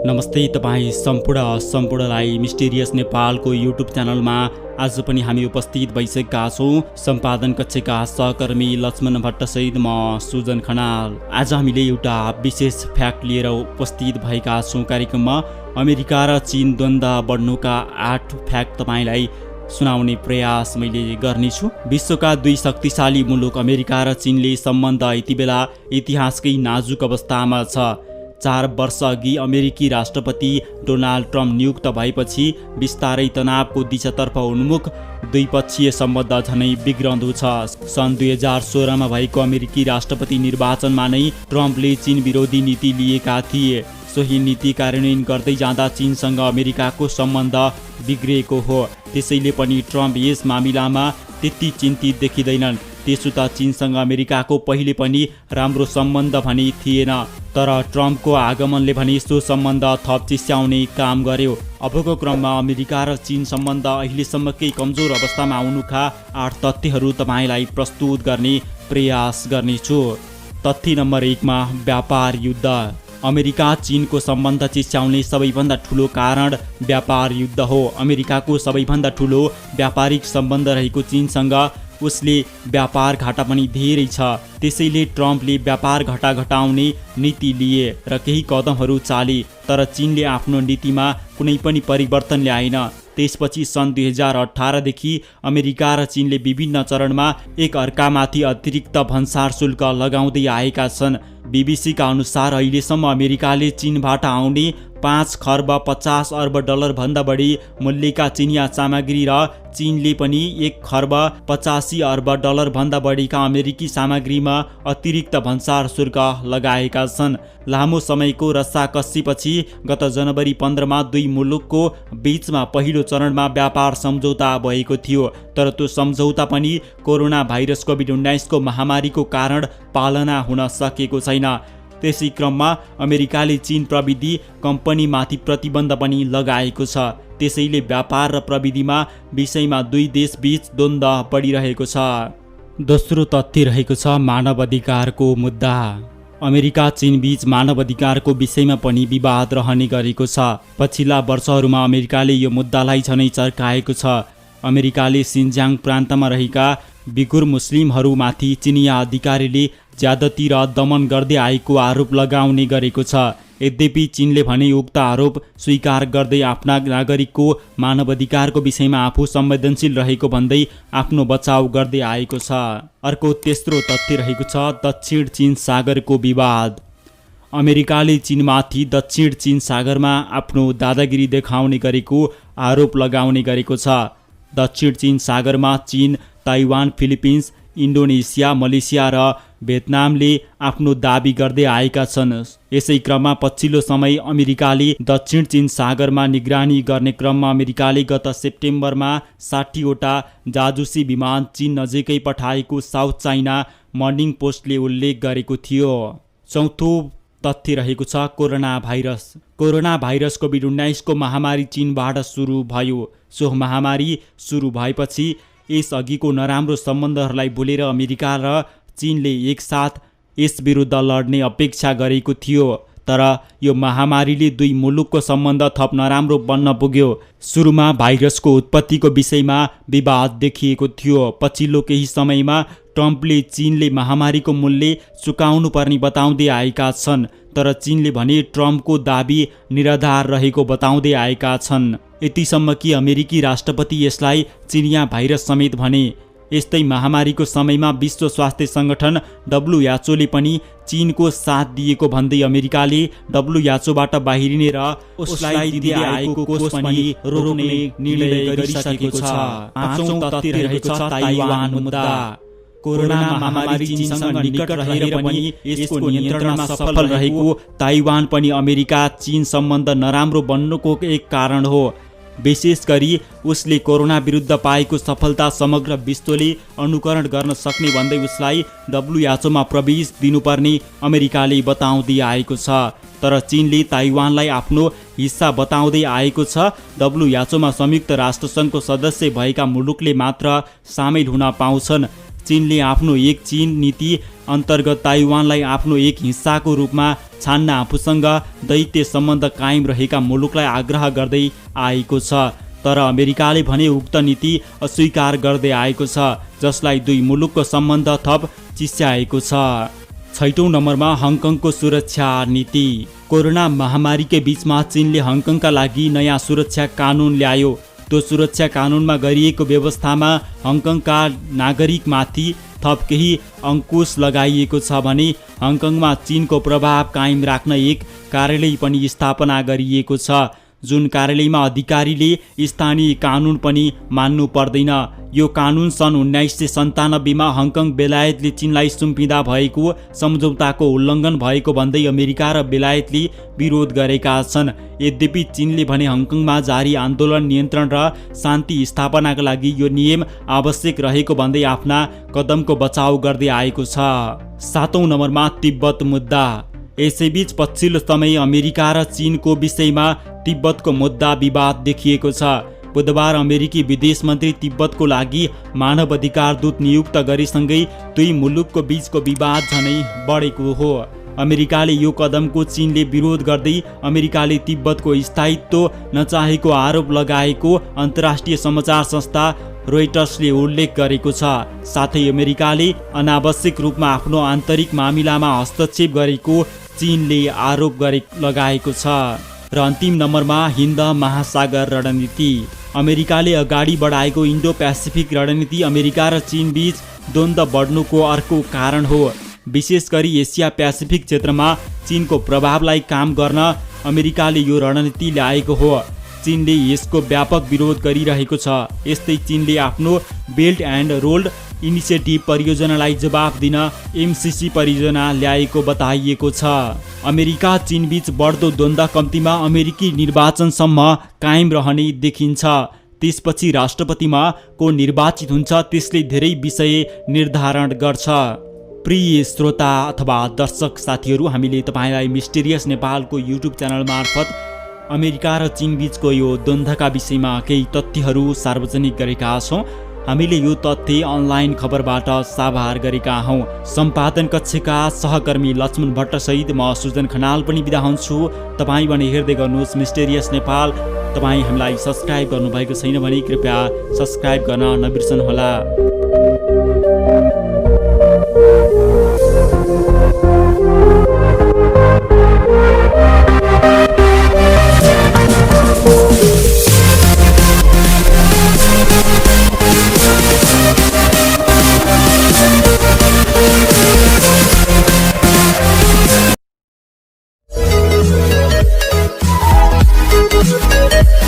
नमस्ते तपाईँ सम्पूर्णलाई मिस्टेरियस नेपालको युट्युब च्यानलमा आज पनि हामी उपस्थित भइसकेका छौँ। सम्पादन कक्षका सहकर्मी लक्ष्मण भट्टसहित म सुजन खनाल। आज हामीले एउटा विशेष फ्याक्ट लिएर उपस्थित भएका छौँ। कार्यक्रममा अमेरिका र चीन द्वन्द्व बढ्नुका 8 फ्याक्ट तपाईलाई सुनाउने प्रयास मैले गर्नेछु। विश्वका दुई शक्तिशाली मुलुक अमेरिका र चीनले सम्बन्ध यति बेला इतिहासकै नाजुक अवस्थामा छ। 4 वर्ष अघि अमेरिकी राष्ट्रपति डोनाल्ड ट्रम्प नियुक्त भएपछि बिस्तारै तनावको दिशातर्फ उन्मुख द्विपक्षीय सम्बन्ध झनै बिग्रँदो छ। सन् 2016 मा भएको अमेरिकी राष्ट्रपति निर्वाचनमा नै ट्रम्पले चीन विरोधी नीति लिएका थिए। सोही नीति कार्यान्वयन गर्दै जाँदा चीनसँग अमेरिकाको सम्बन्ध बिग्रिएको हो। त्यसैले पनि ट्रम्प यस मामिलामा त्यति चिन्तित देखिँदैनन्। त्यसो त चीनसँग अमेरिकाको पहिले पनि राम्रो सम्बन्ध भने थिएन, तर ट्रम्पको आगमनले भने सो सम्बन्ध थप चिस्याउने काम गर्यो। अबको क्रममा अमेरिका र चीन सम्बन्ध अहिलेसम्मकै कमजोर अवस्थामा आउनुका 8 तथ्यहरू तपाईलाई प्रस्तुत गर्ने प्रयास गर्नेछु। तथ्य नम्बर 1 मा व्यापार युद्ध। अमेरिका चीनको सम्बन्ध चिस्याउने सबैभन्दा ठुलो कारण व्यापार युद्ध हो। अमेरिकाको सबैभन्दा ठुलो व्यापारिक सम्बन्ध रहेको चीनसँग उसले व्यापार घाटा पनि धेरै छ। त्यसैले ट्रम्पले व्यापार घाटा घटाउने नीति लिए र केही कदमहरू चाले, तर चीनले आफ्नो नीतिमा कुनै पनि परिवर्तन ल्याएन। त्यसपछि सन् 2018 देखि अमेरिका र चीनले विभिन्न चरणमा एक अर्कामाथि अतिरिक्त भन्सार शुल्क लगाउँदै आएका छन्। बीबीसीका अनुसार अहिलेसम्म अमेरिकाले चीनबाट आउने 5 खर्ब 50 अर्ब डलर भन्दा बढी मूल्यका चिनिया सामग्री र चीनले पनि 1 खर्ब 85 अर्ब डलर भन्दा बढीका अमेरिकी सामग्रीमा अतिरिक्त भन्सार शुल्क लगाएका छन्। लामो समयको रस्साकसीपछि गत जनवरी 15 मा दुई मुलुकको बीचमा पहिलो चरणमा व्यापार सम्झौता भएको थियो, तर त्यो सम्झौता पनि कोरोना भाइरस कोभिड-19 को महामारीको कारण पालना हुन सकेको छैन। त्यसै क्रममा अमेरिकाले चीन प्रविधि कम्पनीमाथि प्रतिबन्ध पनि लगाएको छ। त्यसैले व्यापार र प्रविधिमा विषयमा दुई देश बीच द्वन्द्व बढिरहेको छ। दोस्रो तथ्य रहेको छ मानव अधिकारको मुद्दा। अमेरिका चीन बीच मानव अधिकारको विषयमा पनि विवाद रहने गरेको छ। पछिल्ला वर्षहरूमा अमेरिकाले यो मुद्दालाई झनै चर्काएको छ। अमेरिकाले सिन्ज्याङ प्रान्तमा रहेका बिगुर मुस्लिमहरूमाथि चिनिया अधिकारीले ज्यादती र दमन गर्दै आएको आरोप लगाउने गरेको छ। यद्यपि चीनले भने उक्त आरोप स्वीकार गर्दै आफ्ना नागरिकको मानव अधिकारको विषयमा आफू संवेदनशील रहेको भन्दै आफ्नो बचाउ गर्दै आएको छ। अर्को तेस्रो तथ्य रहेको छ दक्षिण चीन सागरको विवाद। अमेरिकाले चीनमाथि दक्षिण चीन सागरमा आफ्नो दादागिरी देखाउने गरेको आरोप लगाउने गरेको छ। दक्षिण चीन सागरमा चीन, ताइवान, फिलिपिन्स, इन्डोनेसिया, मलेसिया र भियतनामले आफ्नो दाबी गर्दै आएका छन्। यसै क्रममा पछिल्लो समय अमेरिकाले दक्षिण चीन सागरमा निगरानी गर्ने क्रममा अमेरिकाले गत सेप्टेम्बरमा 60 वटा जाजुसी विमान चीन नजिकै पठाएको साउथ चाइना मर्निङ पोस्टले उल्लेख गरेको थियो। चौथो तथ्य रहेको छ corona virus. Corona virus COVID-19 को महामारी चीनबाट सुरु भयो। सो महामारी सुरु भएपछि यस अघिको नराम्रो सम्बन्धहरूलाई भुलेर अमेरिका र चीनले एकसाथ यस विरुद्ध लड्ने अपेक्षा गरेको थियो, तर यो महामारीले दुई मुलुकको सम्बन्ध थप नराम्रो बन्न पुग्यो। सुरुमा भाइरसको उत्पत्तिको विषयमा विवाद देखिएको थियो। पछिल्लो केही समयमा ट्रम्पले चीनले महामारीको मूल्य चुकाउनु पर्ने बताउँदै आएका छन्, तर चीनले भने ट्रम्पको दाबी निराधार रहेको बताउँदै आएका छन्। यतिसम्म कि अमेरिकी राष्ट्रपति यसलाई चिनिया भाइरस समेत भने। यस्तै महामारीको समयमा विश्व स्वास्थ्य सङ्गठन WHO ले पनि चीनको साथ दिएको भन्दै अमेरिकाले WHO बाट बाहिरिने र उसलाई दिँदै आएको कोष पनि रोक्ने निर्णय गरिसकेको छ। पाँचौं तथ्य रहेको छ ताइवान मुद्दा। कोरोना महामारी चीनसँग निकट रहेर पनि यसको नियन्त्रणमा सफल रहेको ताइवान पनि अमेरिका चीन सम्बन्ध नराम्रो बन्नुको एक कारण हो। विशेष गरी उसले कोरोना विरुद्ध पाएको सफलता समग्र विश्वले अनुकरण गर्न सक्ने भन्दै उसलाई WHO मा प्रवेश दिनुपर्ने अमेरिकाले बताउँदै आएको छ, तर चीनले ताइवानलाई आफ्नो हिस्सा बताउँदै आएको छ। WHO मा संयुक्त राष्ट्रसङ्घको सदस्य भएका मुलुकले मात्र सामेल हुन पाउँछन्। चीनले आफ्नो एक चीन नीति अन्तर्गत ताइवानलाई आफ्नो एक हिस्साको रूपमा छान्न आफूसँग दैत्य सम्बन्ध कायम रहेका मुलुकलाई आग्रह गर्दै आएको छ। तर अमेरिकाले भने उक्त नीति अस्वीकार गर्दै आएको छ, जसलाई दुई मुलुकको सम्बन्ध थप चिस्याएको छ। 6औं नम्बरमा हङकङको सुरक्षा नीति। कोरोना महामारीकै बीचमा चीनले हङकङका लागि नयाँ सुरक्षा कानुन ल्यायो। त्यो सुरक्षा कानुनमा गरिएको व्यवस्थामा हङकङका नागरिकमाथि थप केही अङ्कुश लगाइएको छ भने हङकङमा चीनको प्रभाव कायम राख्न एक कार्यालय पनि स्थापना गरिएको छ, जुन कार्यालयमा अधिकारीले स्थानीय कानुन पनि मान्नु पर्दैन। यो कानुन सन् 1997 मा हङकङ बेलायतले चीनलाई सुम्पिँदा भएको सम्झौताको उल्लङ्घन भएको भन्दै अमेरिका र बेलायतले विरोध गरेका छन्। यद्यपि चीनले भने हङकङमा जारी आन्दोलन नियन्त्रण र शान्ति स्थापनाका लागि यो नियम आवश्यक रहेको भन्दै आफ्ना कदमको बचाउ गर्दै आएको छ। 7औं नम्बरमा तिब्बत मुद्दा। यसैबीच पछिल्लो समय अमेरिका र चीनको विषयमा तिब्बतको मुद्दा विवाद देखिएको छ। बुधबार अमेरिकी विदेश मन्त्री तिब्बतको लागि मानव अधिकार दूत नियुक्त गरेसँगै दुई मुलुकको बीचको विवाद झनै बढेको हो। अमेरिकाले यो कदमको चीनले विरोध गर्दै अमेरिकाले तिब्बतको स्थायित्व नचाहेको आरोप लगाएको अन्तर्राष्ट्रिय समाचार संस्था रोइटर्सले उल्लेख गरेको छ। साथै अमेरिकाले अनावश्यक रूपमा आफ्नो आन्तरिक मामिलामा हस्तक्षेप गरेको चीनले आरोप लगाएको छ। र अन्तिम नम्बरमा हिन्द महासागर रणनीति। अमेरिकाले अगाडि बढाएको इन्डो पेसिफिक रणनीति अमेरिका र चीन बीच द्वन्द्व बढ्नुको अर्को कारण हो। विशेष गरी एसिया पेसिफिक क्षेत्रमा चीनको प्रभावलाई काम गर्न अमेरिकाले यो रणनीति ल्याएको हो। चीनले यसको व्यापक विरोध गरिरहेको छ। यस्तै चीनले आफ्नो बेल्ट एन्ड रोड इनिसिएटिभ परियोजनालाई जवाफ दिन एमसिसी परियोजना ल्याएको बताइएको छ। अमेरिका चीन बीच बढ्दो द्वन्द्व कम्तीमा अमेरिकी निर्वाचनसम्म कायम रहने देखिन्छ। त्यसपछि राष्ट्रपतिमा को निर्वाचित हुन्छ त्यसले धेरै विषय निर्धारण गर्छ। प्रिय श्रोता अथवा दर्शक साथीहरू, हामीले तपाईँलाई मिस्टेरियस नेपालको युट्युब च्यानल मार्फत अमेरिका र चीन बीचको यो द्वन्द्वका विषयमा केही तथ्यहरू सार्वजनिक गरेका छौँ। हामीले यो तथ्य अनलाइन खबरबाट साभार गरेका हौँ। सम्पादन कक्षका सहकर्मी लक्ष्मण भट्टसहित म सुजन खनाल पनि बिदा हुन्छु। तपाईँ भने हेर्दै गर्नुहोस् मिस्टेरियस नेपाल। तपाईँ हामीलाई सब्सक्राइब गर्नुभएको छैन भने कृपया सब्सक्राइब गर्न नबिर्सनुहोला। We'll be right back.